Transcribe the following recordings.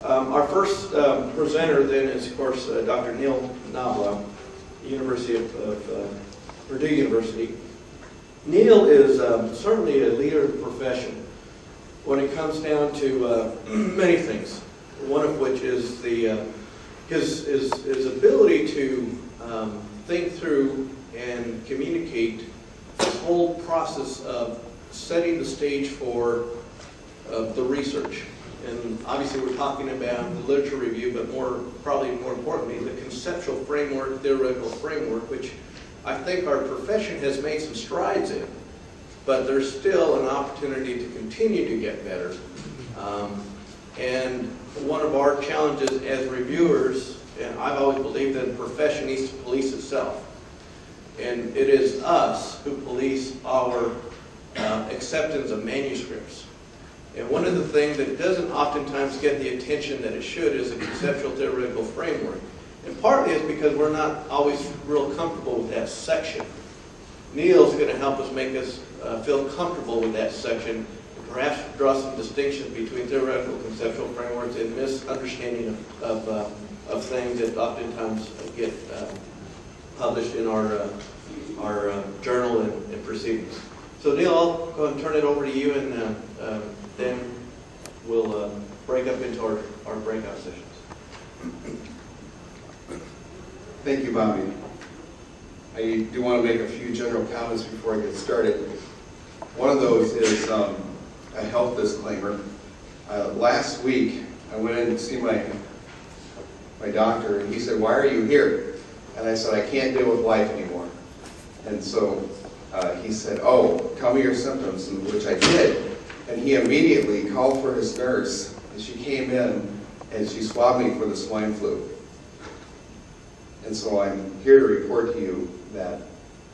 Our first presenter then is, of course, Dr. Neil Knobloch, University of Purdue University. Neil is certainly a leader of the profession when it comes down to many things. One of which is his ability to think through and communicate this whole process of setting the stage for the research. And obviously we're talking about the literature review, but probably more importantly, the conceptual framework, theoretical framework, which I think our profession has made some strides in, but there's still an opportunity to continue to get better. And one of our challenges as reviewers, and I've always believed that the profession needs to police itself. And it is us who police our acceptance of manuscripts. And one of the things that doesn't oftentimes get the attention that it should is a conceptual theoretical framework. And partly it's because we're not always real comfortable with that section. Neil's going to help us make us feel comfortable with that section, and perhaps draw some distinctions between theoretical and conceptual frameworks and misunderstanding of things that oftentimes get published in our journal and proceedings. So Neil, I'll go ahead and turn it over to you, and then we'll break up into our breakout sessions. Thank you, Bobby. I do want to make a few general comments before I get started. One of those is a health disclaimer. Last week, I went in to see my doctor, and he said, "Why are you here?" And I said, "I can't deal with life anymore." And so he said, "Oh, tell me your symptoms," which I did. And he immediately called for his nurse, and she came in and she swabbed me for the swine flu. And so I'm here to report to you that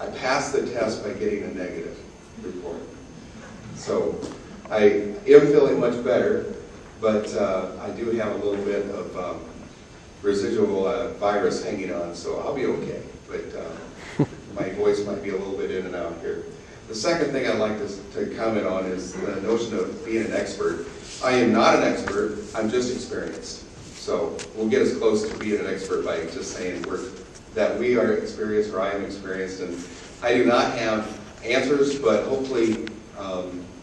I passed the test by getting a negative report. So I am feeling much better, but I do have a little bit of residual virus hanging on, so I'll be okay. But my voice might be a little bit in and out here. The second thing I'd like to comment on is the notion of being an expert. I am not an expert, I'm just experienced. So we'll get as close to being an expert by just saying that we are experienced, or I am experienced, and I do not have answers, but hopefully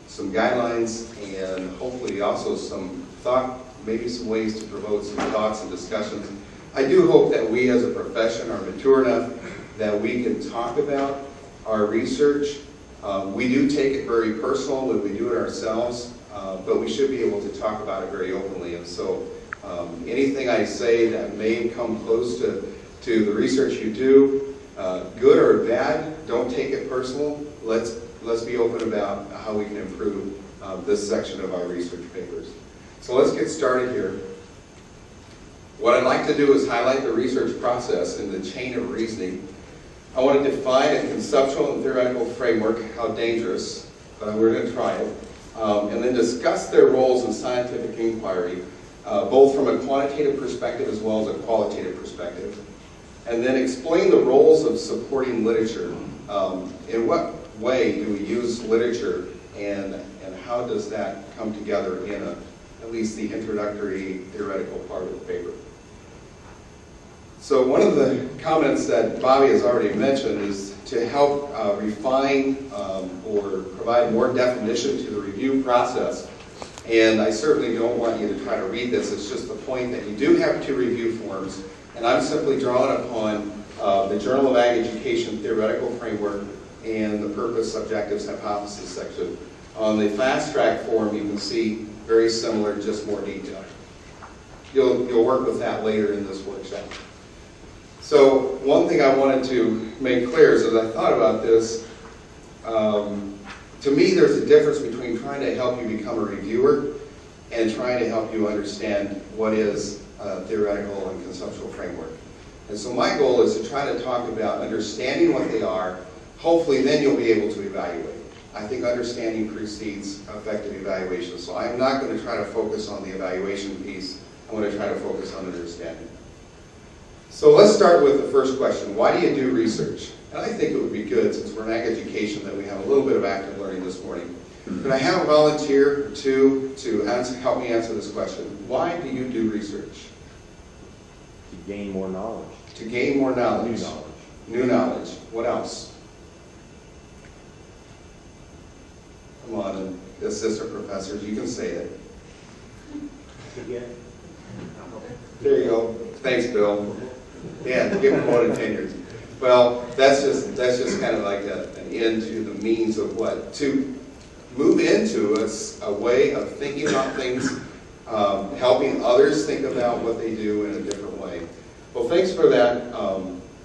some guidelines, and hopefully also some thought, maybe some ways to promote some thoughts and discussions. I do hope that we as a profession are mature enough that we can talk about our research. We do take it very personal when we do it ourselves, but we should be able to talk about it very openly. And so anything I say that may come close to the research you do, good or bad, don't take it personal. Let's be open about how we can improve this section of our research papers. So let's get started here. What I'd like to do is highlight the research process and the chain of reasoning. I want to define a conceptual and theoretical framework, how dangerous, but we're going to try it, and then discuss their roles in scientific inquiry, both from a quantitative perspective as well as a qualitative perspective, and then explain the roles of supporting literature. In what way do we use literature, and how does that come together in at least the introductory theoretical part of the paper. So one of the comments that Bobby has already mentioned is to help refine or provide more definition to the review process. And I certainly don't want you to try to read this. It's just the point that you do have two review forms. And I'm simply drawing upon the Journal of Ag Education Theoretical Framework and the Purpose, Objectives, Hypothesis section. On the fast track form, you can see very similar, just more detail. You'll work with that later in this workshop. So one thing I wanted to make clear is, as I thought about this, to me there's a difference between trying to help you become a reviewer and trying to help you understand what is a theoretical and conceptual framework. And so my goal is to try to talk about understanding what they are. Hopefully then you'll be able to evaluate. I think understanding precedes effective evaluation. So I'm not going to try to focus on the evaluation piece. I'm going to try to focus on understanding. So let's start with the first question. Why do you do research? And I think it would be good, since we're in ag education, that we have a little bit of active learning this morning. Could I have a volunteer to help me answer this question? Why do you do research? To gain more knowledge. To gain more knowledge. New knowledge. New knowledge. What else? Come on, assistant professors, you can say it. There you go. Thanks, Bill. Yeah, get promoted tenured. Well, that's just kind of like an end to the means of what? To move into a way of thinking about things, helping others think about what they do in a different way. Well, thanks for that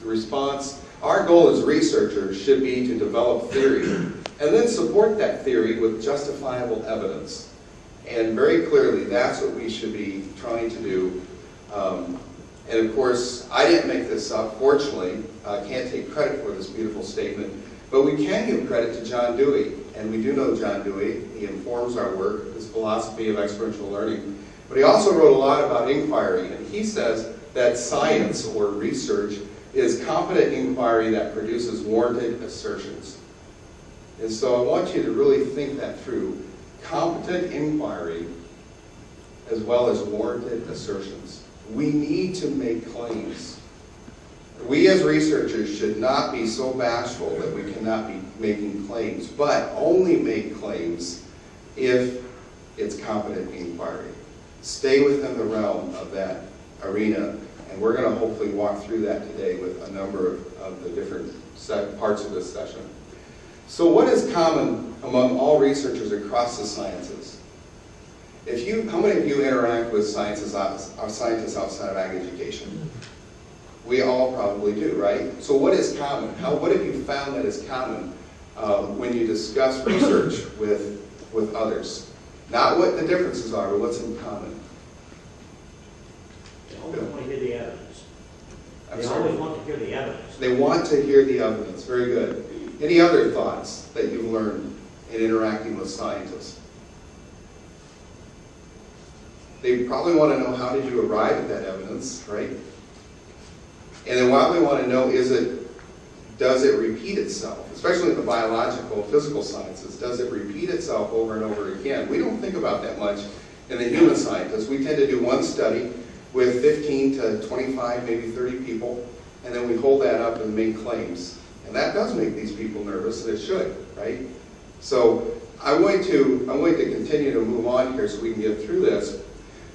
response. Our goal as researchers should be to develop theory and then support that theory with justifiable evidence. And very clearly, that's what we should be trying to do. And of course, I didn't make this up, fortunately. I can't take credit for this beautiful statement, but we can give credit to John Dewey. And we do know John Dewey. He informs our work, his philosophy of experiential learning. But he also wrote a lot about inquiry, and he says that science or research is competent inquiry that produces warranted assertions. And so I want you to really think that through. Competent inquiry as well as warranted assertions. We need to make claims. We as researchers should not be so bashful that we cannot be making claims, but only make claims if it's competent inquiry. Stay within the realm of that arena, and we're going to hopefully walk through that today with a number of the different parts of this session. So what is common among all researchers across the sciences? How many of you interact with scientists outside of ag education? We all probably do, right? So what is common? What have you found that is common when you discuss research with others? Not what the differences are, but what's in common. They always want to hear the evidence. I'm They sorry. always want to hear the evidence. They want to hear the evidence. Very good. Any other thoughts that you've learned in interacting with scientists? They probably want to know, how did you arrive at that evidence, right? And then what we want to know is, does it repeat itself? Especially in the biological, physical sciences, does it repeat itself over and over again? We don't think about that much in the human scientists. We tend to do one study with 15 to 25, maybe 30 people, and then we hold that up and make claims. And that does make these people nervous, and it should, right? So I'm going to continue to move on here so we can get through this.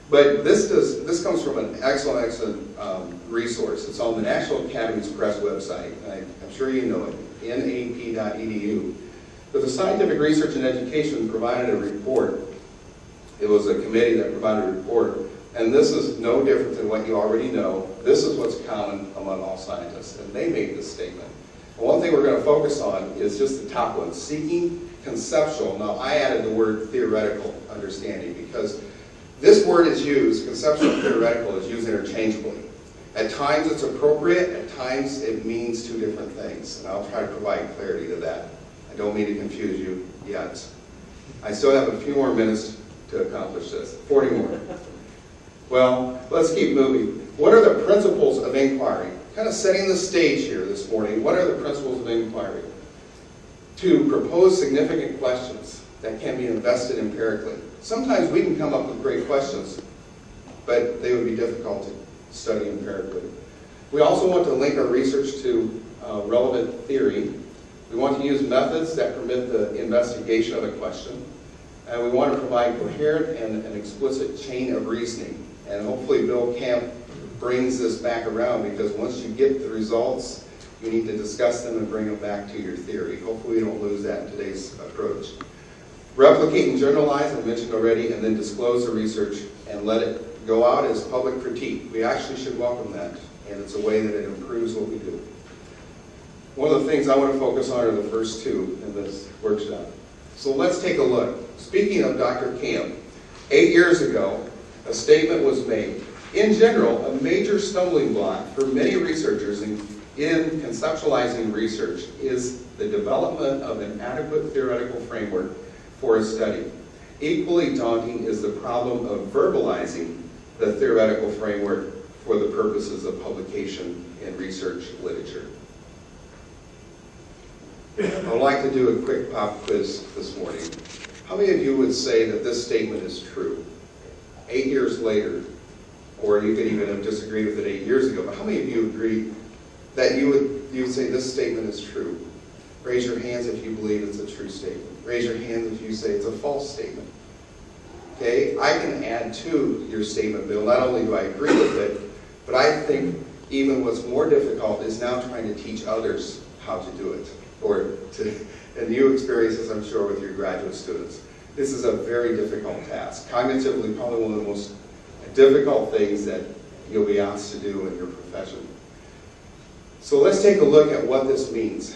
But this comes from an excellent resource. It's on the National Academies Press website. I'm sure you know it, nap.edu. But the Scientific Research and Education provided a report. It was a committee that provided a report. And this is no different than what you already know. This is what's common among all scientists. And they made this statement. One thing we're going to focus on is just the top one, seeking conceptual. Now, I added the word theoretical understanding because this word is used, conceptual and theoretical, is used interchangeably. At times it's appropriate, at times it means two different things. And I'll try to provide clarity to that. I don't mean to confuse you yet. I still have a few more minutes to accomplish this, 40 more. Well, let's keep moving. What are the principles of inquiry? Kind of setting the stage here this morning. What are the principles of inquiry? To propose significant questions that can be invested empirically. Sometimes we can come up with great questions, but they would be difficult to study empirically. We also want to link our research to relevant theory. We want to use methods that permit the investigation of a question. And we want to provide coherent and an explicit chain of reasoning. And hopefully Bill Camp brings this back around, because once you get the results, you need to discuss them and bring them back to your theory. Hopefully we don't lose that in today's approach. Replicate and generalize, I mentioned already, and then disclose the research and let it go out as public critique. We actually should welcome that, and it's a way that it improves what we do. One of the things I want to focus on are the first two in this workshop. So let's take a look. Speaking of Dr. Camp, 8 years ago, a statement was made. In general, a major stumbling block for many researchers in conceptualizing research is the development of an adequate theoretical framework for a study. Equally daunting is the problem of verbalizing the theoretical framework for the purposes of publication in research literature. I'd like to do a quick pop quiz this morning. How many of you would say that this statement is true? 8 years later, or you could even have disagreed with it 8 years ago, but how many of you agree that you would say this statement is true? Raise your hands if you believe it's a true statement. Raise your hands if you say it's a false statement. Okay, I can add to your statement, Bill. Not only do I agree with it, but I think even what's more difficult is now trying to teach others how to do it, or and you experience this, I'm sure, with your graduate students. This is a very difficult task. Cognitively, probably one of the most difficult things that you'll be asked to do in your profession. So let's take a look at what this means.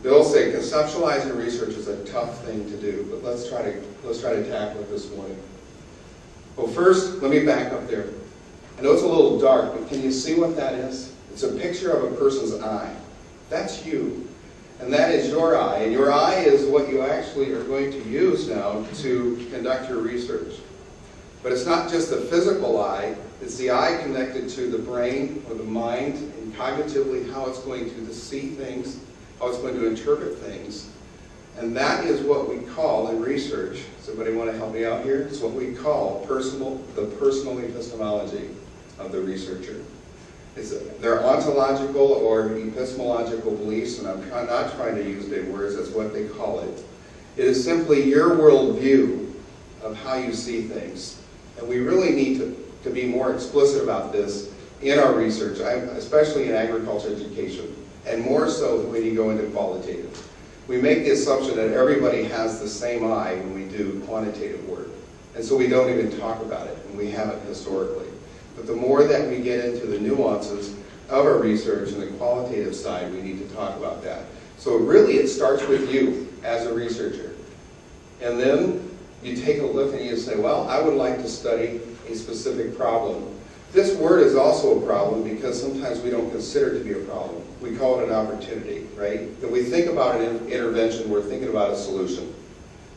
Bill said conceptualizing research is a tough thing to do, but let's try to tackle it this morning. Well, first, let me back up there. I know it's a little dark, but can you see what that is? It's a picture of a person's eye. That's you. And that is your eye. And your eye is what you actually are going to use now to conduct your research. But it's not just the physical eye, it's the eye connected to the brain or the mind, and cognitively how it's going to see things, how it's going to interpret things. And that is what we call in research, does anybody want to help me out here? It's what we call the personal epistemology of the researcher. They're ontological or epistemological beliefs, and I'm not trying to use big words, that's what they call it. It is simply your worldview of how you see things. And we really need to be more explicit about this in our research, especially in agriculture education, and more so when you go into qualitative. We make the assumption that everybody has the same eye when we do quantitative work. And so we don't even talk about it, and we haven't historically. But the more that we get into the nuances of our research and the qualitative side, we need to talk about that. So really it starts with you as a researcher. And then you take a look and you say, well, I would like to study a specific problem. This word is also a problem because sometimes we don't consider it to be a problem. We call it an opportunity, right? When we think about an intervention, we're thinking about a solution.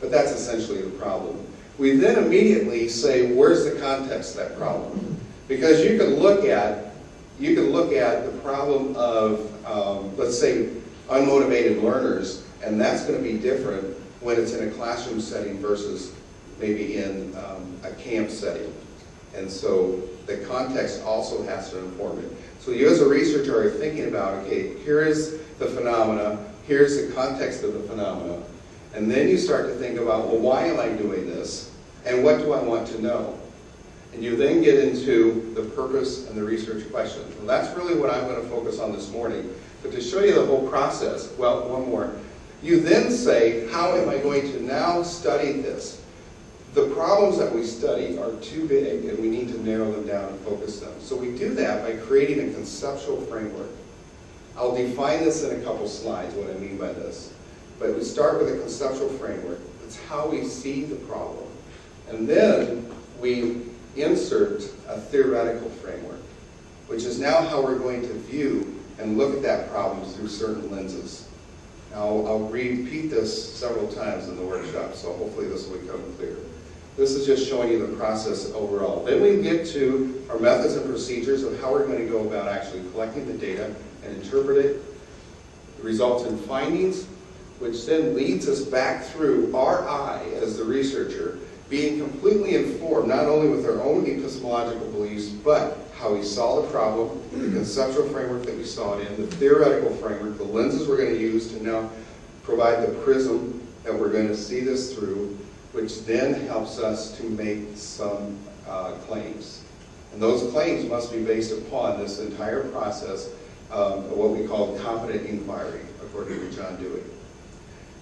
But that's essentially the problem. We then immediately say, where's the context of that problem? Because you can look at the problem of, let's say, unmotivated learners, and that's going to be different when it's in a classroom setting versus maybe in a camp setting. And so the context also has to inform it. So you as a researcher are thinking about, okay, here is the phenomena, here's the context of the phenomena, and then you start to think about, well, why am I doing this? And what do I want to know? And you then get into the purpose and the research question. Well, that's really what I'm going to focus on this morning. But to show you the whole process, well, one more. You then say, how am I going to now study this? The problems that we study are too big, and we need to narrow them down and focus them. So we do that by creating a conceptual framework. I'll define this in a couple slides, what I mean by this. But we start with a conceptual framework. It's how we see the problem. And then we insert a theoretical framework, which is now how we're going to view and look at that problem through certain lenses. Now, I'll repeat this several times in the workshop, so hopefully this will become clear. This is just showing you the process overall. Then we get to our methods and procedures of how we're going to go about actually collecting the data and interpret it. It results in findings, which then leads us back through our eye as the researcher, being completely informed not only with our own epistemological beliefs, but how we saw the problem, the conceptual framework that we saw it in, the theoretical framework, the lenses we're going to use to now provide the prism that we're going to see this through, which then helps us to make some claims. And those claims must be based upon this entire process of what we call competent inquiry, according to John Dewey.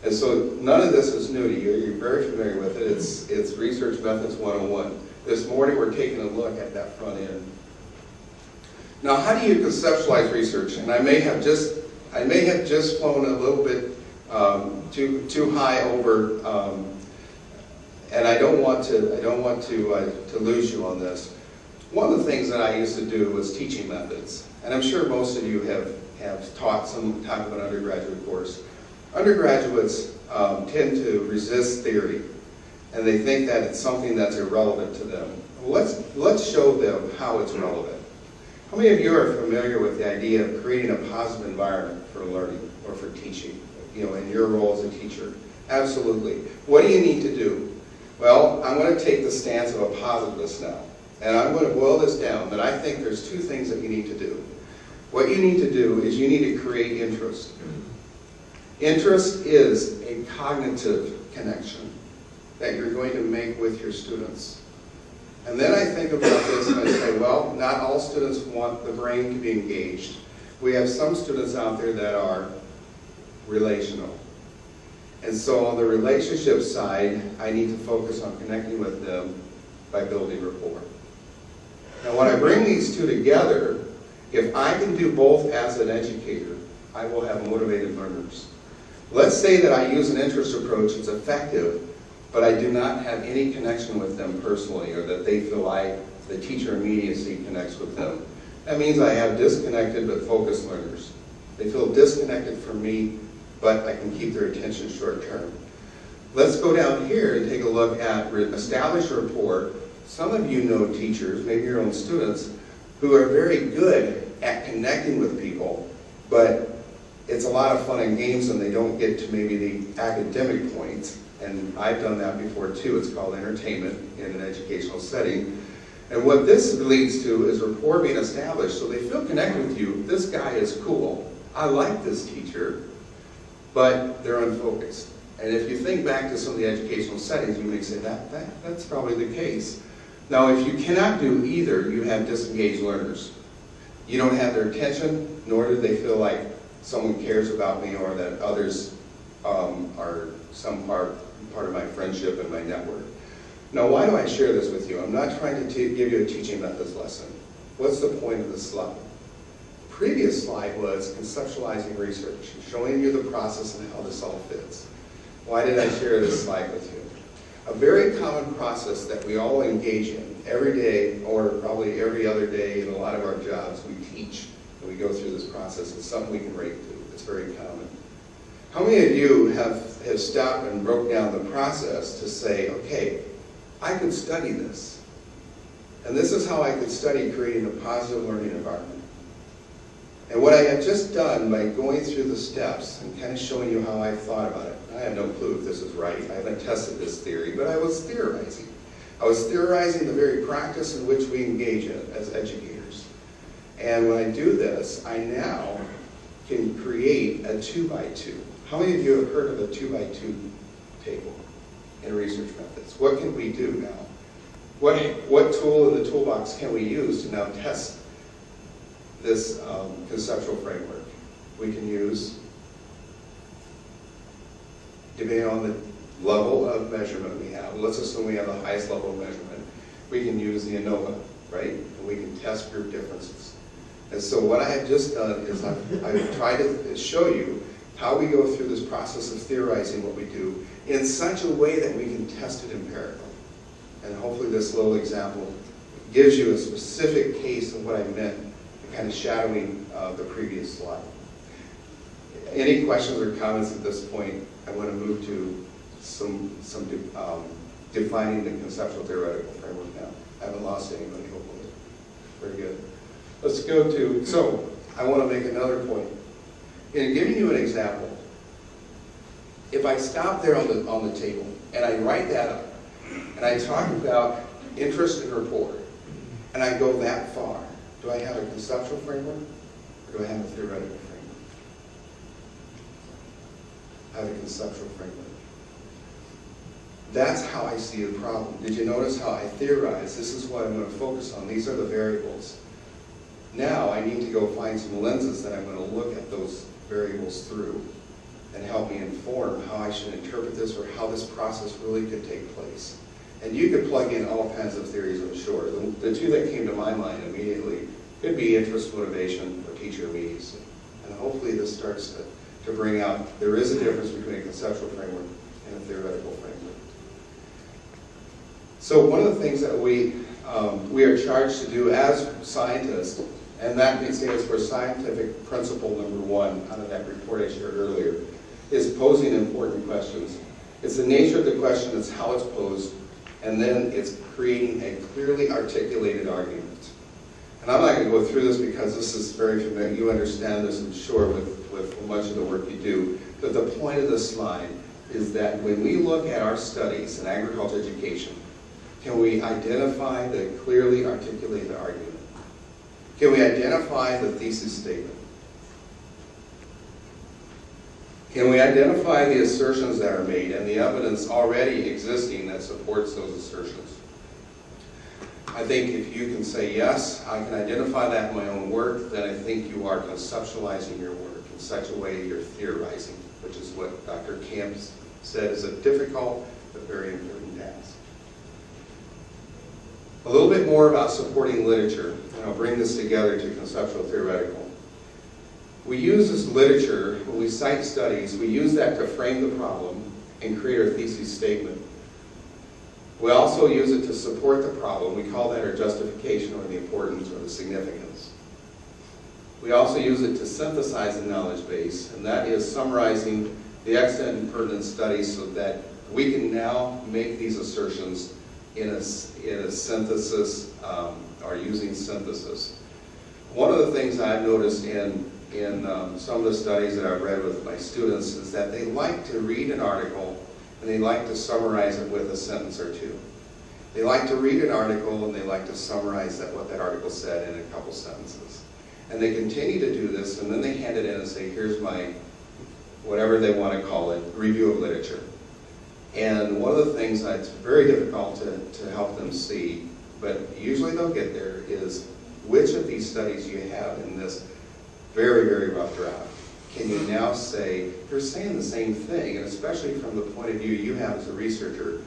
And so none of this is new to you. You're very familiar with it. It's Research Methods 101. This morning we're taking a look at that front end. Now, how do you conceptualize research? And I may have just flown a little bit too high over, and I don't want to lose you on this. One of the things that I used to do was teaching methods, and I'm sure most of you have taught some type of an undergraduate course. Undergraduates tend to resist theory, and they think that it's something that's irrelevant to them. Let's show them how it's relevant. How many of you are familiar with the idea of creating a positive environment for learning or for teaching, in your role as a teacher? Absolutely. What do you need to do? Well, I'm going to take the stance of a positivist now, and I'm going to boil this down, that I think there's two things that you need to do. What you need to do is you need to create interest. Interest is a cognitive connection that you're going to make with your students. And then I think about this and I say, well, not all students want the brain to be engaged. We have some students out there that are relational. And so on the relationship side, I need to focus on connecting with them by building rapport. Now when I bring these two together, if I can do both as an educator, I will have motivated learners. Let's say that I use an interest approach, it's effective, but I do not have any connection with them personally, or that they feel the teacher immediacy connects with them. That means I have disconnected but focused learners. They feel disconnected from me, but I can keep their attention short term. Let's go down here and take a look at establish rapport. Some of you know teachers, maybe your own students, who are very good at connecting with people, but it's a lot of fun and games and they don't get to maybe the academic points. And I've done that before too. It's called entertainment in an educational setting. And what this leads to is rapport being established. So they feel connected with you. This guy is cool. I like this teacher. But they're unfocused. And if you think back to some of the educational settings, you may say that's probably the case. Now, if you cannot do either, you have disengaged learners. You don't have their attention, nor do they feel like someone cares about me or that others are some part of my friendship and my network. Now, why do I share this with you? I'm not trying to give you a teaching methods lesson. What's the point of this slide? Previous slide was conceptualizing research, showing you the process and how this all fits. Why did I share this slide with you? A very common process that we all engage in every day, or probably every other day in a lot of our jobs, we teach and we go through this process. It's something we can relate to. It's very common. How many of you have stopped and broke down the process to say, okay, I could study this. And this is how I could study creating a positive learning environment. And what I have just done by going through the steps and kind of showing you how I thought about it, I have no clue if this is right. I haven't tested this theory, but I was theorizing. I was theorizing the very practice in which we engage in as educators. And when I do this, I now can create a 2x2. How many of you have heard of a 2x2 table in research methods? What can we do now? What tool in the toolbox can we use to now test this conceptual framework? We can use, depending on the level of measurement we have, let's assume we have the highest level of measurement, we can use the ANOVA, right? And we can test group differences. And so what I have just done is I've tried to show you how we go through this process of theorizing what we do in such a way that we can test it empirically. And hopefully this little example gives you a specific case of what I meant, kind of shadowing the previous slide. Any questions or comments at this point? I want to move to some defining the conceptual theoretical framework now. I haven't lost anybody, hopefully. Very good. Let's go to, so I want to make another point. In giving you an example, if I stop there on the table and I write that up and I talk about interest and rapport and I go that far, do I have a conceptual framework or do I have a theoretical framework? I have a conceptual framework. That's how I see the problem. Did you notice how I theorize? This is what I'm going to focus on. These are the variables. Now I need to go find some lenses that I'm going to look at those variables through and help me inform how I should interpret this or how this process really could take place. And you could plug in all kinds of theories, I'm sure. The two that came to my mind immediately could be interest, motivation, or teacher immediacy. And hopefully this starts to bring out there is a difference between a conceptual framework and a theoretical framework. So one of the things that we are charged to do as scientists, and that stands for scientific principle number 1 out of that report I shared earlier, is posing important questions. It's the nature of the question, it's how it's posed, and then it's creating a clearly articulated argument. And I'm not going to go through this because this is very familiar. You understand this, I'm sure, with much of the work you do. But the point of this slide is that when we look at our studies in agriculture education, can we identify the clearly articulated argument? Can we identify the thesis statement? Can we identify the assertions that are made and the evidence already existing that supports those assertions? I think if you can say, yes, I can identify that in my own work, then I think you are conceptualizing your work in such a way you're theorizing, which is what Dr. Camp said is a difficult but very important task. A little bit more about supporting literature, and I'll bring this together to conceptual theoretical. We use this literature, when we cite studies, we use that to frame the problem and create our thesis statement. We also use it to support the problem. We call that our justification or the importance or the significance. We also use it to synthesize the knowledge base, and that is summarizing the extent and pertinent studies so that we can now make these assertions in a synthesis or using synthesis. One of the things I've noticed in some of the studies that I've read with my students is that they like to read an article and they like to summarize it with a sentence or two. They like to read an article and they like to summarize what that article said in a couple sentences. And they continue to do this, and then they hand it in and say, here's my, whatever they want to call it, review of literature. And one of the things that's very difficult to help them see, but usually they'll get there, is which of these studies you have in this very, very rough draft can you now say, they're saying the same thing, and especially from the point of view you have as a researcher,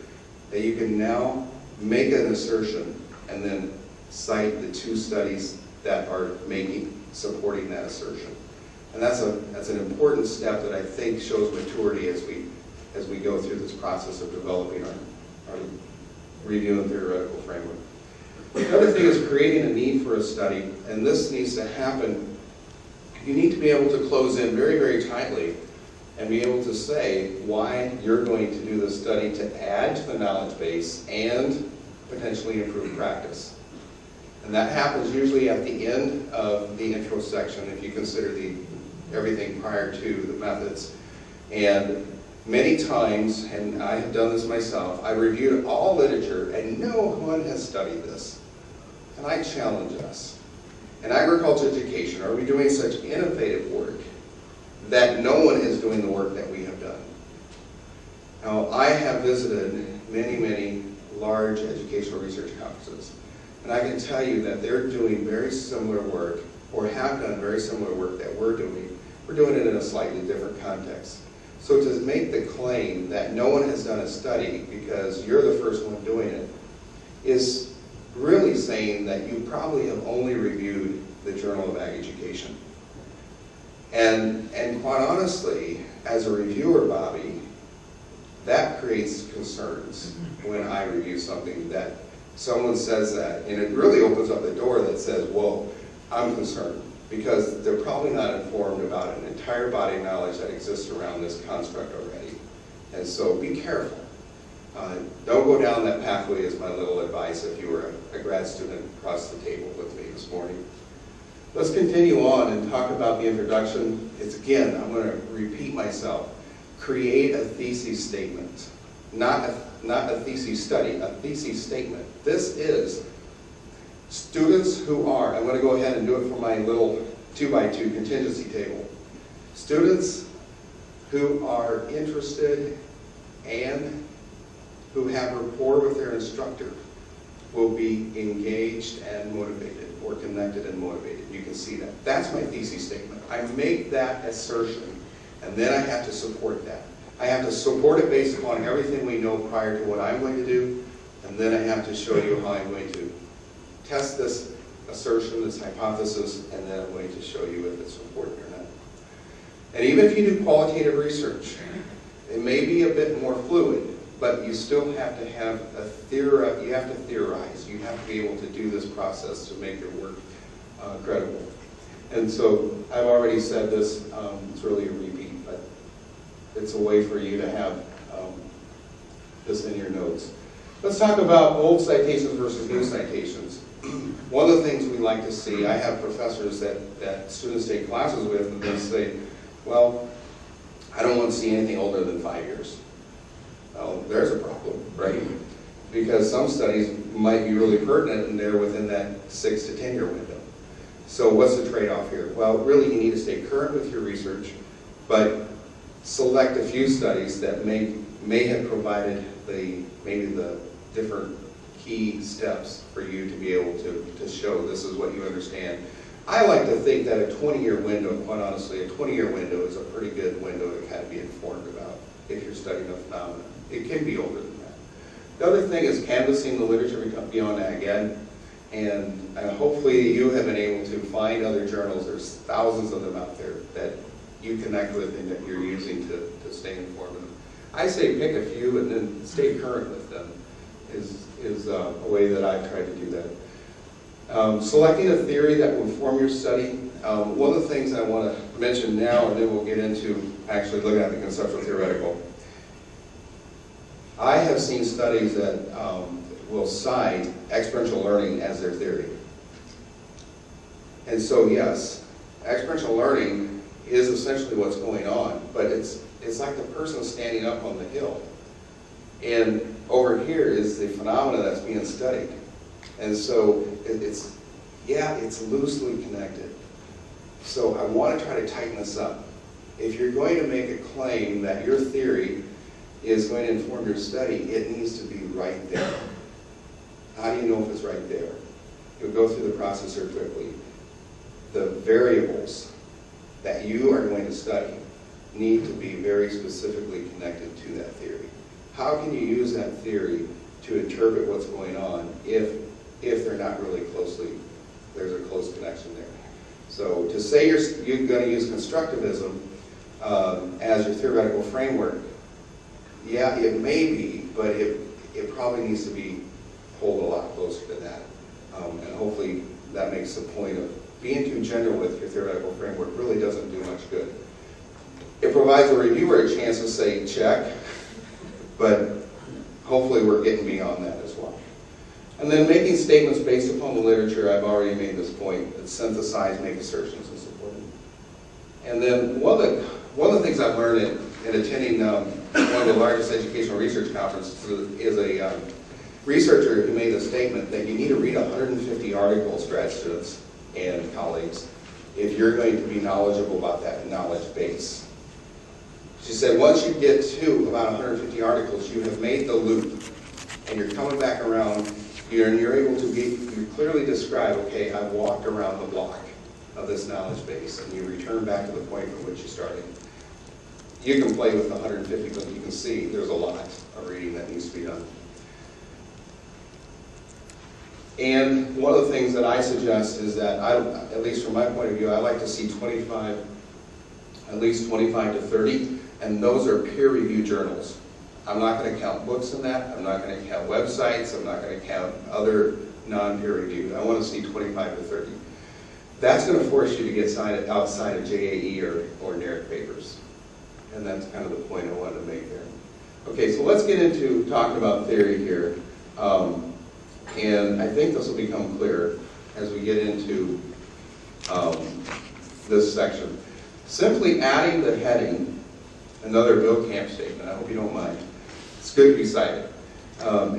that you can now make an assertion and then cite the two studies that are supporting that assertion. And that's an important step that I think shows maturity as we go through this process of developing our review and theoretical framework. The other thing is creating a need for a study, and this needs to happen. You need to be able to close in very, very tightly and be able to say why you're going to do this study to add to the knowledge base and potentially improve practice. And that happens usually at the end of the intro section if you consider everything prior to the methods. And many times, and I have done this myself, I've reviewed all literature and no one has studied this. And I challenge us. In agriculture education, are we doing such innovative work that no one is doing the work that we have done? Now, I have visited many, many large educational research conferences, and I can tell you that they're doing very similar work, or have done very similar work that we're doing. We're doing it in a slightly different context. So to make the claim that no one has done a study because you're the first one doing it is really saying that you probably have only reviewed the Journal of Ag Education. And quite honestly, as a reviewer, Bobby, that creates concerns when I review something that someone says that, and it really opens up the door that says, well, I'm concerned, because they're probably not informed about an entire body of knowledge that exists around this construct already. And so be careful. Don't go down that pathway is my little advice if you were a grad student across the table with me this morning. Let's continue on and talk about the introduction. It's again, I'm going to repeat myself. Create a thesis statement. Not a thesis study, a thesis statement. This is students who are, I'm going to go ahead and do it for my little 2x2 contingency table. Students who are interested and who have rapport with their instructor will be engaged and motivated, or connected and motivated. You can see that. That's my thesis statement. I make that assertion, and then I have to support that. I have to support it based upon everything we know prior to what I'm going to do, and then I have to show you how I'm going to test this assertion, this hypothesis, and then I'm going to show you if it's supported or not. And even if you do qualitative research, it may be a bit more fluid, but you still have to have you have to theorize. You have to be able to do this process to make your work credible. And so I've already said this, it's really a repeat, but it's a way for you to have this in your notes. Let's talk about old citations versus new citations. One of the things we like to see, I have professors that students take classes with, and they say, well, I don't want to see anything older than 5 years. Well, there's a problem, right? Because some studies might be really pertinent and they're within that 6 to 10 year window. So what's the trade-off here? Well, really you need to stay current with your research, but select a few studies that may have provided maybe the different key steps for you to be able to show this is what you understand. I like to think that a 20-year window, quite honestly, a 20-year window is a pretty good window to kind of be informed about if you're studying a phenomenon. It can be older than that. The other thing is canvassing the literature beyond that again, and hopefully you have been able to find other journals. There's thousands of them out there that you connect with and that you're using to stay informed. I say pick a few and then stay current with them is a way that I've tried to do that. Selecting a theory that will inform your study. One of the things I want to mention now, and then we'll get into actually looking at the conceptual theoretical. I have seen studies that will cite experiential learning as their theory. And so yes, experiential learning is essentially what's going on, but it's like the person standing up on the hill. And over here is the phenomena that's being studied. And so it's loosely connected. So I want to try to tighten this up. If you're going to make a claim that your theory is going to inform your study, it needs to be right there. How do you know if it's right there? You'll go through the process here quickly. The variables that you are going to study need to be very specifically connected to that theory. How can you use that theory to interpret what's going on if they're not really there's a close connection there? So to say you're going to use constructivism as your theoretical framework, yeah, it may be, but it probably needs to be pulled a lot closer to that. And hopefully that makes the point of being too general with your theoretical framework really doesn't do much good. It provides a reviewer a chance to say, check, but hopefully we're getting beyond that as well. And then making statements based upon the literature. I've already made this point. It's synthesize, make assertions, and support them. And then one of the things I've learned in attending one of the largest educational research conferences is a researcher who made a statement that you need to read 150 articles, grad students and colleagues, if you're going to be knowledgeable about that knowledge base. She said once you get to about 150 articles, you have made the loop and you're coming back around, and you're able to you clearly describe, okay, I've walked around the block of this knowledge base, and you return back to the point from which you started. You can play with 150, but you can see there's a lot of reading that needs to be done. And one of the things that I suggest is that, at least from my point of view, I like to see at least 25 to 30, and those are peer-reviewed journals. I'm not going to count books in that. I'm not going to count websites. I'm not going to count other non-peer-reviewed. I want to see 25 to 30. That's going to force you to get outside of JAE or NARIC papers. And that's kind of the point I wanted to make there. Okay, so let's get into talking about theory here. And I think this will become clear as we get into this section. Simply adding the heading, another Bill Camp statement, I hope you don't mind. It's good to be cited.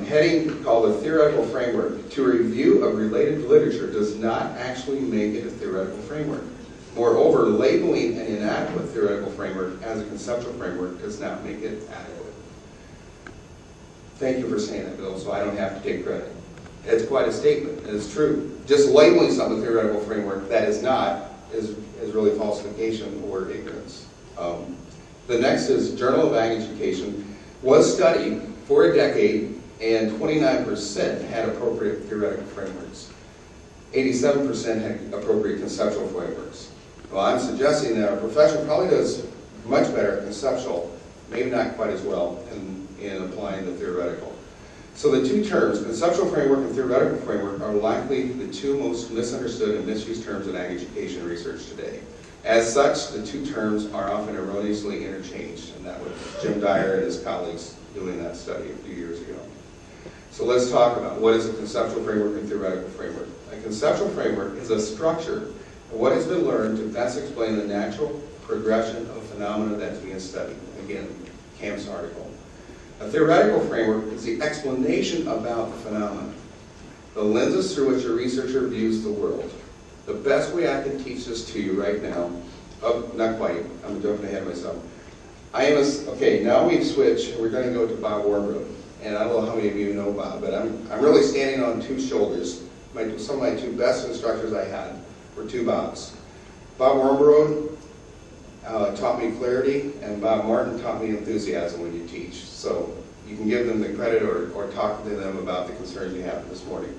Heading called a theoretical framework to review of related literature does not actually make it a theoretical framework. Moreover, labeling an inadequate theoretical framework as a conceptual framework does not make it adequate. Thank you for saying that, Bill, so I don't have to take credit. It's quite a statement, and it's true. Just labeling something a theoretical framework that is not is really falsification or ignorance. The next is Journal of Ag Education was studied for a decade, and 29% had appropriate theoretical frameworks. 87% had appropriate conceptual frameworks. Well, I'm suggesting that our profession probably does much better at conceptual, maybe not quite as well in applying the theoretical. So the two terms, conceptual framework and theoretical framework, are likely the two most misunderstood and misused terms in ag education research today. As such, the two terms are often erroneously interchanged, and that was Jim Dyer and his colleagues doing that study a few years ago. So let's talk about what is a conceptual framework and theoretical framework. A conceptual framework is a structure of what has been learned to best explain the natural progression of phenomena that's being studied. Again, Camp's article. A theoretical framework is the explanation about the phenomenon, the lenses through which a researcher views the world. The best way I can teach this to you right now, oh, not quite, I'm jumping ahead of myself. Okay, now we've switched, we're going to go to Bob Warmbrode. And I don't know how many of you know Bob, but I'm really standing on two shoulders. Some of my two best instructors I had were two Bobs. Bob Warmbrode taught me clarity, and Bob Martin taught me enthusiasm when you teach. So you can give them the credit or talk to them about the concerns you have this morning.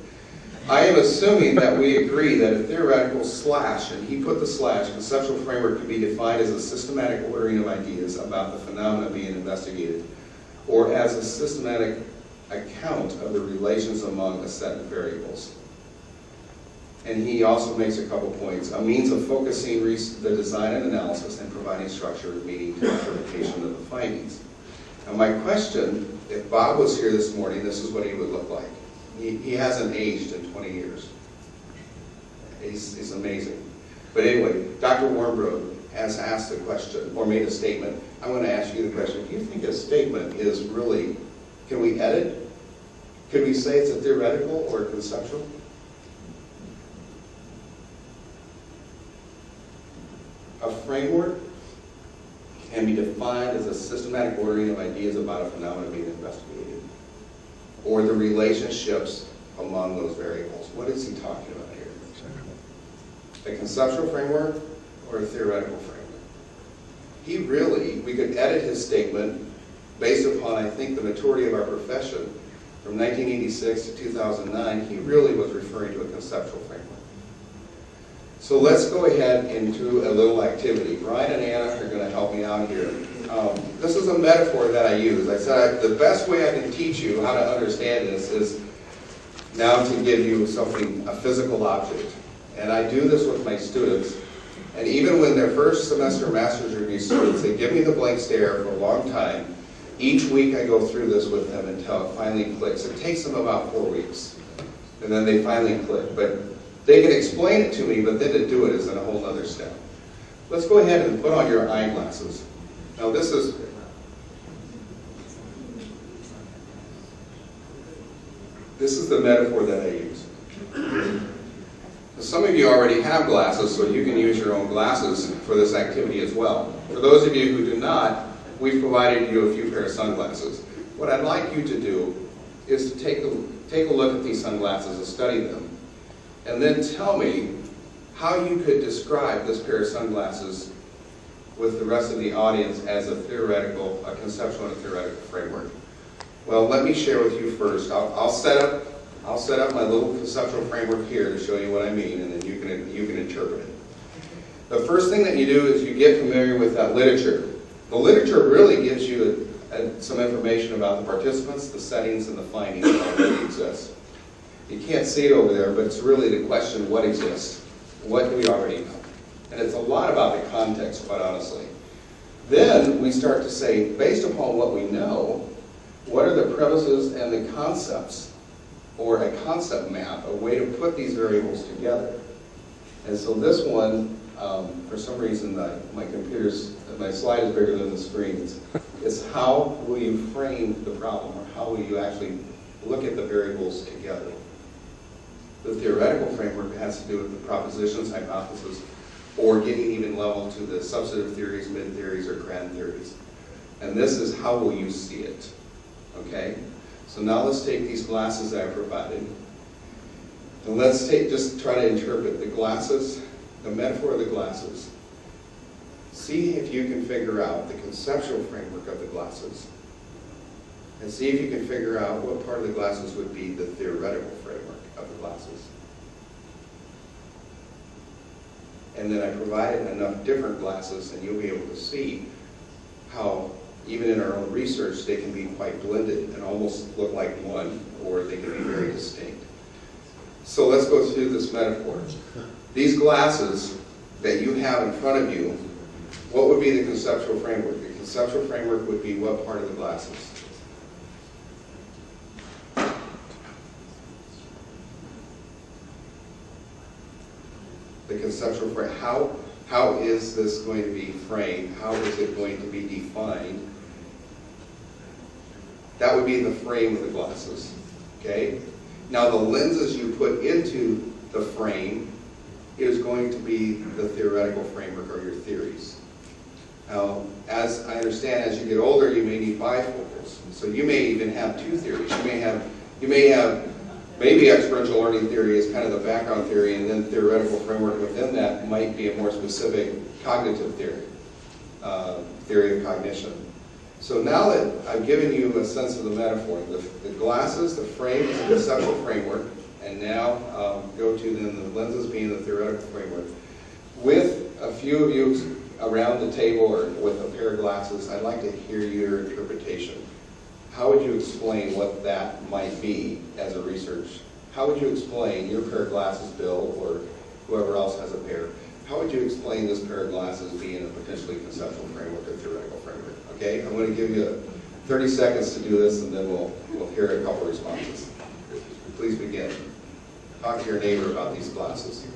I am assuming that we agree that a theoretical slash, and he put the slash, conceptual framework can be defined as a systematic ordering of ideas about the phenomena being investigated, or as a systematic account of the relations among a set of variables. And he also makes a couple points. A means of focusing the design and analysis and providing structure, meaning to interpretation of the findings. Now my question, if Bob was here this morning, this is what he would look like. He hasn't aged in 20 years. He's amazing. But anyway, Dr. Warmbrode has asked the question, or made a statement. I'm going to ask you the question. Do you think a statement is really, can we edit? Could we say it's a theoretical or a conceptual? A framework can be defined as a systematic ordering of ideas about a phenomenon being investigated, or the relationships among those variables. What is he talking about here? A conceptual framework or a theoretical framework? We could edit his statement based upon, I think, the maturity of our profession. From 1986 to 2009, he really was referring to a conceptual framework. So let's go ahead and do a little activity. Brian and Anna are going to help me out here. This is a metaphor that I use. I said the best way I can teach you how to understand this is now to give you something, a physical object. And I do this with my students. And even when they're first semester master's degree students, they give me the blank stare for a long time. Each week I go through this with them until it finally clicks. It takes them about 4 weeks. And then they finally click. But they can explain it to me, but then to do it is in a whole other step. Let's go ahead and put on your eyeglasses. Now this is the metaphor that I use. Some of you already have glasses, so you can use your own glasses for this activity as well. For those of you who do not, we've provided you a few pair of sunglasses. What I'd like you to do is to take a look at these sunglasses and study them, and then tell me how you could describe this pair of sunglasses with the rest of the audience as a conceptual and a theoretical framework. Well, let me share with you first. I'll set up my little conceptual framework here to show you what I mean, and then you can interpret it. The first thing that you do is you get familiar with that literature. The literature really gives you some information about the participants, the settings, and the findings that already exist. You can't see it over there, but it's really the question, what exists? What do we already know? And it's a lot about the context, quite honestly. Then we start to say, based upon what we know, what are the premises and the concepts, or a concept map, a way to put these variables together. And so this one, for some reason, my slide is bigger than the screen. It's how will you frame the problem, or how will you actually look at the variables together. The theoretical framework has to do with the propositions, hypothesis, or getting even level to the substantive theories, mid-theories, or grand theories. And this is how will you see it, okay? So now let's take these glasses that I provided, and let's just try to interpret the glasses, the metaphor of the glasses. See if you can figure out the conceptual framework of the glasses, and see if you can figure out what part of the glasses would be the theoretical framework of the glasses. And then I provided enough different glasses, and you'll be able to see how, even in our own research, they can be quite blended and almost look like one, or they can be very distinct. So let's go through this metaphor. These glasses that you have in front of you, what would be the conceptual framework? The conceptual framework would be what part of the glasses? The conceptual framework. How is this going to be framed? How is it going to be defined? That would be the frame of the glasses, okay? Now the lenses you put into the frame is going to be the theoretical framework or your theories. Now, as I understand, as you get older, you may need bifocals. So you may even have two theories. You may have maybe experiential learning theory is kind of the background theory, and then theoretical framework within that might be a more specific cognitive theory, theory of cognition. So now that I've given you a sense of the metaphor, the glasses, the frame is a conceptual framework, and now go to then the lenses being the theoretical framework. With a few of you around the table or with a pair of glasses, I'd like to hear your interpretation. How would you explain what that might be as a research? How would you explain your pair of glasses, Bill, or whoever else has a pair? How would you explain this pair of glasses being a potentially conceptual framework or theoretical framework? Okay, I'm going to give you 30 seconds to do this, and then we'll hear a couple responses. Please begin. Talk to your neighbor about these glasses.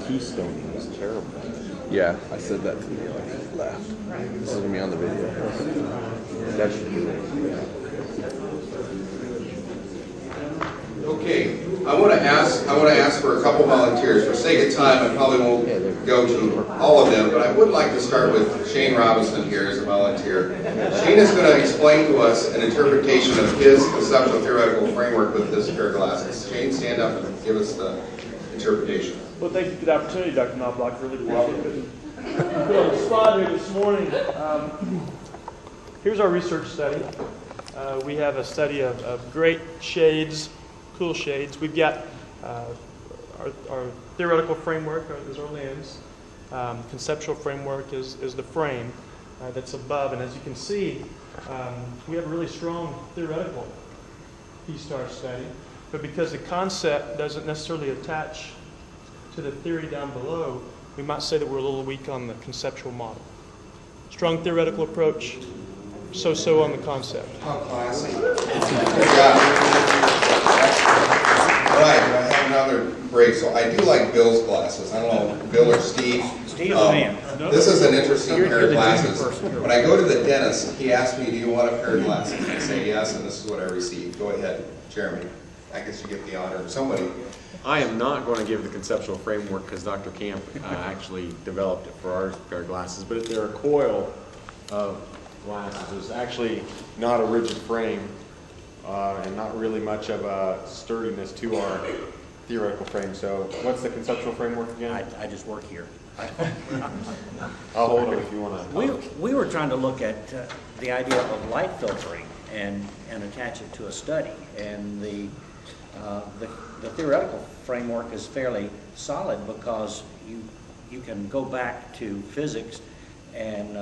Keystone is terrible. Yeah, I said that to me, like, laughed. This is me on the video. That should do it. Okay, I want to ask for a couple volunteers. For sake of time, I probably won't go to all of them, but I would like to start with Shane Robinson here as a volunteer. Shane is going to explain to us an interpretation of his conceptual theoretical framework with this pair of glasses. Shane, stand up and give us the interpretation. Well, thank you for the opportunity, Dr. Knobloch. Really appreciate it. Put on the spot here this morning. Here's our research study. We have a study of great shades, cool shades. We've got our theoretical framework is our lens. Conceptual framework is the frame that's above. And as you can see, we have a really strong theoretical piece to our study. But because the concept doesn't necessarily attach to the theory down below, we might say that we're a little weak on the conceptual model. Strong theoretical approach, so-so on the concept. How classy. Good job. All right, I have another break. So I do like Bill's glasses. I don't know, Bill or Steve. Steve's the man. This is an interesting pair of glasses. When I go to the dentist, he asks me, do you want a pair of glasses? I say yes, and this is what I receive. Go ahead, Jeremy. I guess you get the honor of somebody. I am not going to give the conceptual framework because Dr. Camp actually developed it for our pair of glasses, but they're a coil of glasses. It's actually not a rigid frame and not really much of a sturdiness to our theoretical frame. So what's the conceptual framework again? I just work here. I'll hold it if you want to. We were trying to look at the idea of light filtering and attach it to a study. And the theoretical framework is fairly solid because you can go back to physics and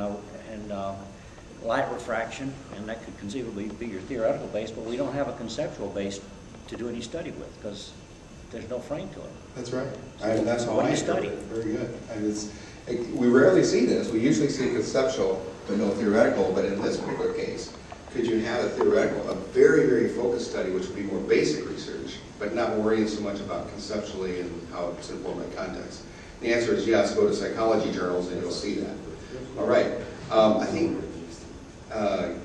light refraction, and that could conceivably be your theoretical base, but we don't have a conceptual base to do any study with because there's no frame to it. That's right. That's how What do I you study? Very good. We rarely see this. We usually see conceptual, but no theoretical. But in this particular case, could you have a theoretical, a very, very focused study, which would be more basic research, but not worrying so much about conceptually and how it's informed by context? The answer is yes. Go to psychology journals and you'll see that. All right. I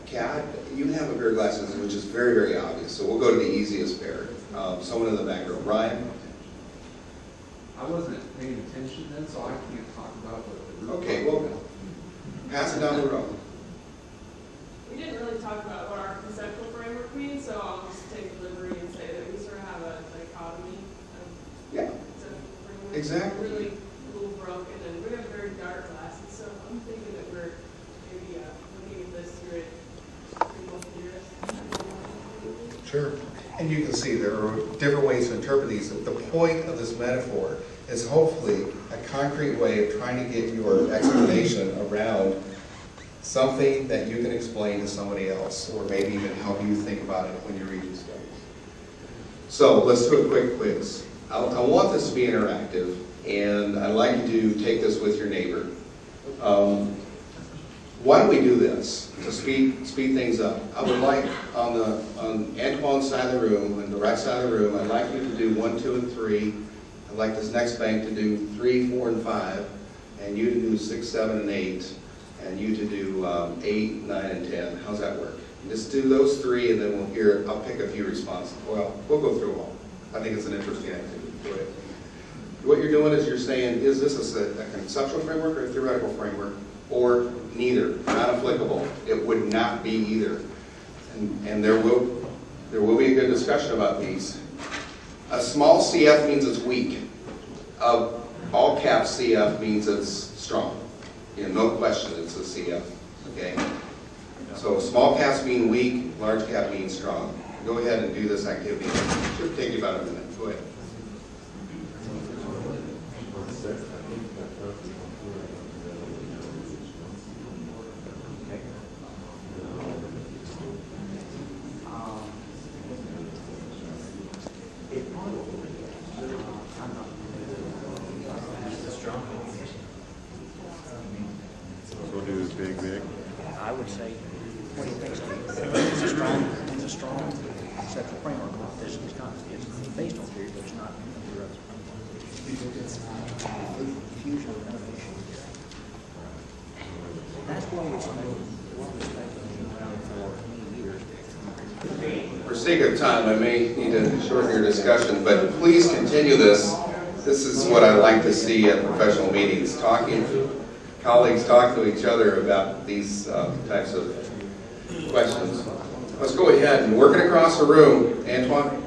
Kat, you have a pair of glasses which is very, very obvious, so we'll go to the easiest pair. Someone in the back row. Brian? I wasn't paying attention then, so I can't talk about what the group. Okay, well, pass it down the row. We didn't really talk about what our conceptual framework means, so I'll just take the liberty and say that we sort of have a dichotomy of Yeah, conceptual frameworks. exactly. We're really a little broken, and we have very dark glasses, so I'm thinking that we're maybe looking at this through a single theorist. Sure. And you can see there are different ways to interpret these. The point of this metaphor is hopefully a concrete way of trying to get your explanation around something that you can explain to somebody else, or maybe even help you think about it when you read these studies. So let's do a quick quiz. I want this to be interactive, and I'd like you to take this with your neighbor. Why don't we do this to speed things up? I would like on Antoine's side of the room, on the right side of the room, I'd like you to do 1, 2, and 3. I'd like this next bank to do 3, 4, and 5, and you to do 6, 7, and 8, and you to do 8, 9, and 10. How's that work? Just do those 3, and then we'll hear. I'll pick a few responses. Well, we'll go through them all. I think it's an interesting activity. Go ahead. What you're doing is you're saying, is this a conceptual framework or a theoretical framework? Or neither, not applicable. It would not be either. And there will be a good discussion about these. A small CF means it's weak. All cap CF means it's strong. No question, it's a CF. Okay. So small caps mean weak, large cap means strong. Go ahead and do this activity. It should take you about a minute. Go ahead. We'll do this big. I would say, what do you think, Steve? It's a strong conceptual framework. It's based on theory, but it's not theoretical. Fusion of innovation. That's what we're spending around for many years. For sake of time, I may need to shorten your discussion, but please continue this. This is what I like to see at professional meetings, colleagues talk to each other about these types of questions. Let's go ahead and working across the room. Antoine?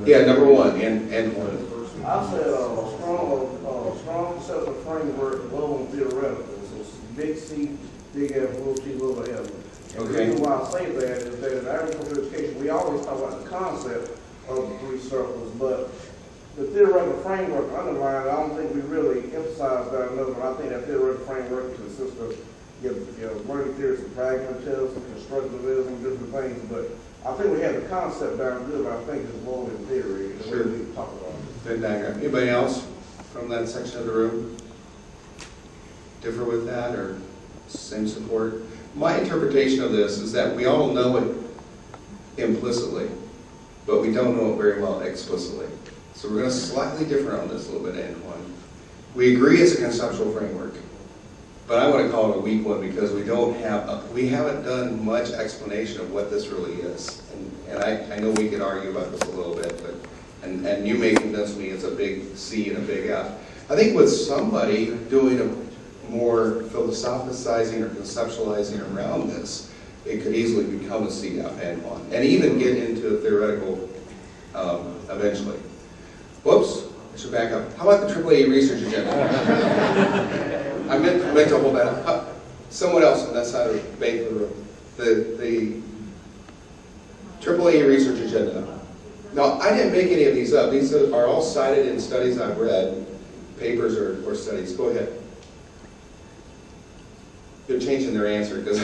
Yeah, number 1, Antoine. I said strong conceptual framework, low and theoretical. So big C, big F, little T, little F. And the reason why I say that is that in agricultural education, we always talk about the concept of the 3 circles, but the theoretical framework underlined, I don't think we really emphasize that enough. And I think that theoretical framework consists of your learning theories of pragmatism, constructivism, different things. But I think we have the concept down good, but I think it's low in theory. Sure. We talk about it. Venn diagram. Anybody else from that section of the room differ with that or same support? My interpretation of this is that we all know it implicitly, but we don't know it very well explicitly. So we're going to slightly differ on this a little bit, Antoine. We agree it's a conceptual framework, but I want to call it a weak one because we haven't done much explanation of what this really is. And I know we could argue about this a little bit, but and you may convince me it's a big C and a big F. I think with somebody doing a more philosophizing or conceptualizing around this, it could easily become a CF Antoine, and even get into a theoretical eventually. Whoops, I should back up. How about the AAA research agenda? I meant to hold that up. Someone else on that side of the bank of the room. The AAA research agenda. Now, I didn't make any of these up. These are all cited in studies I've read, papers or studies. Go ahead. They're changing their answer because,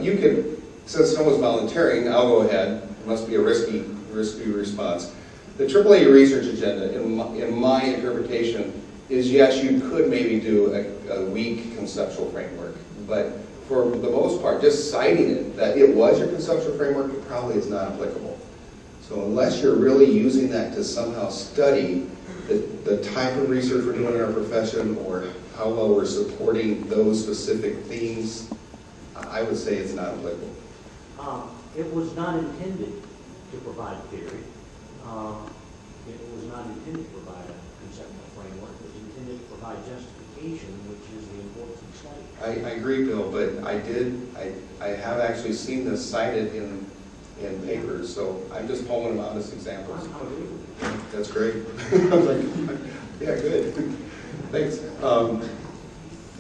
you can, since someone's volunteering, I'll go ahead. It must be a risky response. The AAA research agenda, in my interpretation, is yes, you could maybe do a weak conceptual framework, but for the most part, just citing it, that it was your conceptual framework, it probably is not applicable. So unless you're really using that to somehow study the type of research we're doing in our profession or how well we're supporting those specific themes, I would say it's not applicable. It was not intended to provide theory. It was not intended to provide a conceptual framework. It was intended to provide justification, which is the importance of study. I agree, Bill, but I have actually seen this cited in papers, so I'm just pulling them out as examples. I agree with you. That's great. I was like, yeah, good. Thanks.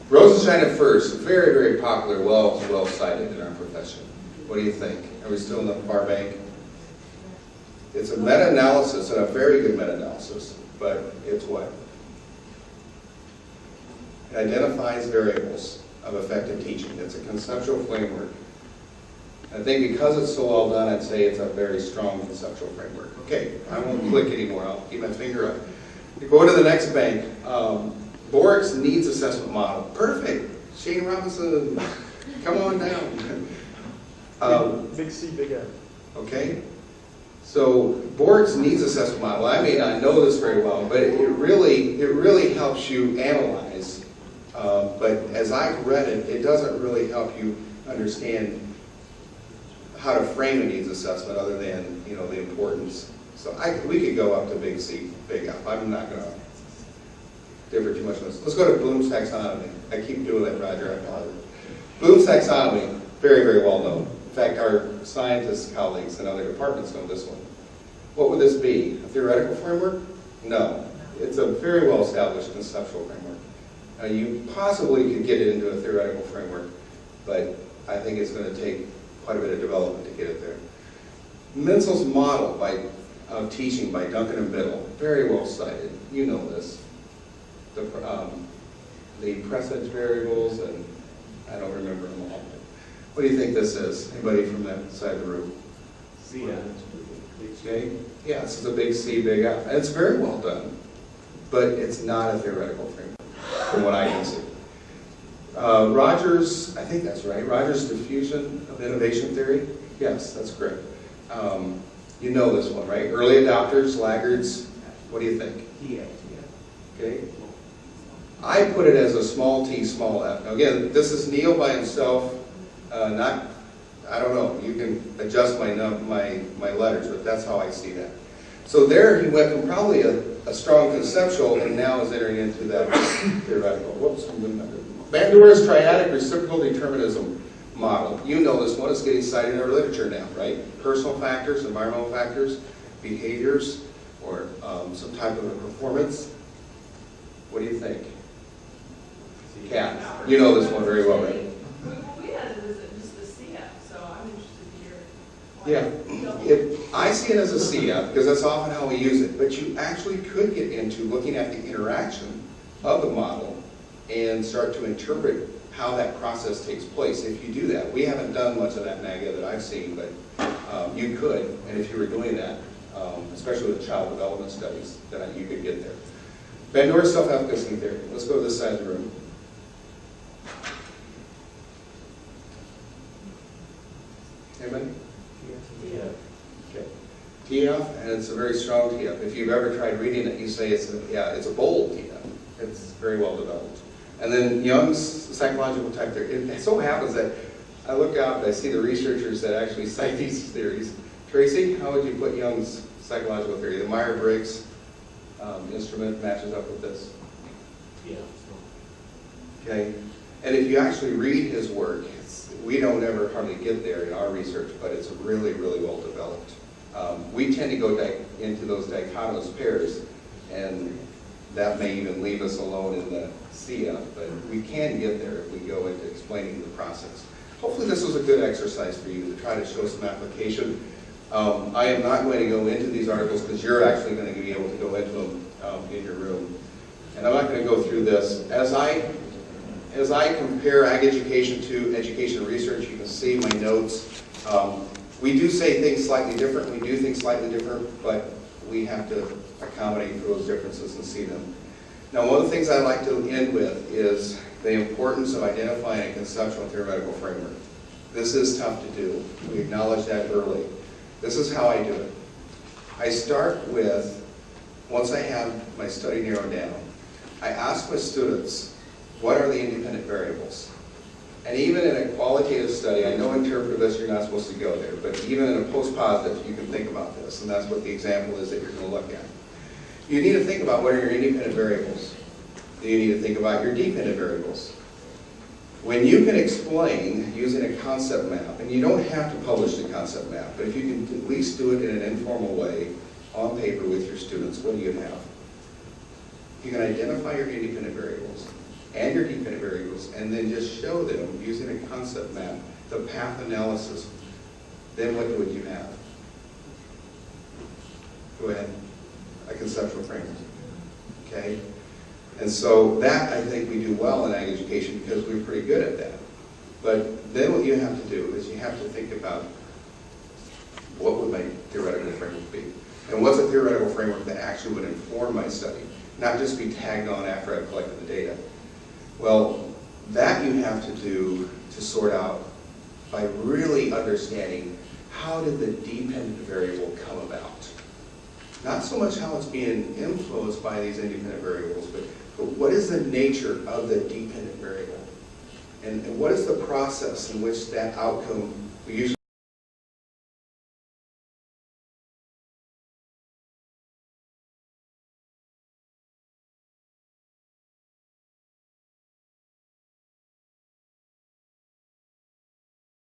Rosenstein at first, very, very popular, well cited in our profession. What do you think? Are we still in the far bank? It's a meta-analysis, and a very good meta-analysis, but it's what? It identifies variables of effective teaching. It's a conceptual framework. I think because it's so well done, I'd say it's a very strong conceptual framework. Okay, I won't click anymore. I'll keep my finger up. Go to the next bank. Bork's needs assessment model. Perfect. Shane Robinson, come on down. Big C, big M. Okay. So Bork's needs assessment model. I may not know this very well, but it really helps you analyze. But as I've read it, it doesn't really help you understand how to frame a needs assessment other than, the importance. So we could go up to big C, big F. I'm not going to differ too much on this. Let's go to Bloom's taxonomy. I keep doing that, Roger. I apologize. Bloom's taxonomy, very, very well known. In fact, our scientist colleagues in other departments know this one. What would this be? A theoretical framework? No. It's a very well established conceptual framework. You possibly could get it into a theoretical framework, but I think it's going to take quite a bit of development to get it there. Menzel's model of teaching by Duncan and Biddle, very well cited. You know this. The presage variables, and I don't remember them all. What do you think this is? Anybody from that side of the room? C. Okay. Yeah, this is a big C, big F. And it's very well done, but it's not a theoretical framework, from what I can see. Rogers, I think that's right, Rogers' diffusion of innovation theory. Yes, that's correct. You know this one, right? Early adopters, laggards. What do you think? Okay. I put it as a small t, small f. Now again, this is Neil by himself. I don't know. You can adjust my letters, but that's how I see that. So there he went from probably a strong conceptual and now is entering into that theoretical. Whoops. Bandura's triadic reciprocal determinism model. You know this one. It's getting cited in our literature now, right? Personal factors, environmental factors, behaviors, or some type of a performance. What do you think? Kat, you know this one very well, right? We had it as just a CF, so I'm interested to hear. Yeah, I see it as a CF because that's often how we use it, but you actually could get into looking at the interaction of the model and start to interpret how that process takes place if you do that. We haven't done much of that, Naga, that I've seen, but you could, and if you were doing that, especially with child development studies, then you could get there. Bandura's self-efficacy theory. Let's go to this side of the room. Anybody? Okay. TF, and it's a very strong TF. If you've ever tried reading it, you say it's a bold TF. It's very well developed. And then Jung's psychological type theory. It so happens that I look out and I see the researchers that actually cite these theories. Tracy, how would you put Jung's psychological theory? The Myers-Briggs instrument matches up with this. Yeah. Okay. And if you actually read his work, we don't ever hardly get there in our research, but it's really, really well developed. We tend to go into those dichotomous pairs, and that may even leave us alone in the CF, but we can get there if we go into explaining the process. Hopefully this was a good exercise for you to try to show some application. I am not going to go into these articles because you're actually going to be able to go into them in your room. And I'm not going to go through this. As I compare ag education to education research, you can see my notes. We do say things slightly different. We do things slightly different, but we have to accommodate for those differences and see them. Now, one of the things I'd like to end with is the importance of identifying a conceptual and theoretical framework. This is tough to do. We acknowledge that early. This is how I do it. I start with, once I have my study narrowed down, I ask my students, what are the independent variables? And even in a qualitative study, I know interpretivist, you're not supposed to go there, but even in a post-positive, you can think about this, and that's what the example is that you're going to look at. You need to think about what are your independent variables. You need to think about your dependent variables. When you can explain using a concept map, and you don't have to publish the concept map, but if you can at least do it in an informal way on paper with your students, what do you have? You can identify your independent variables and your dependent variables, and then just show them using a concept map, the path analysis. Then what would you have? Go ahead. A conceptual framework. Okay? And so that, I think, we do well in ag education because we're pretty good at that. But then what you have to do is you have to think about what would my theoretical framework be? And what's a theoretical framework that actually would inform my study? Not just be tagged on after I've collected the data. Well, that you have to do to sort out by really understanding how did the dependent variable come about. Not so much how it's being influenced by these independent variables, but what is the nature of the dependent variable? And what is the process in which that outcome we usually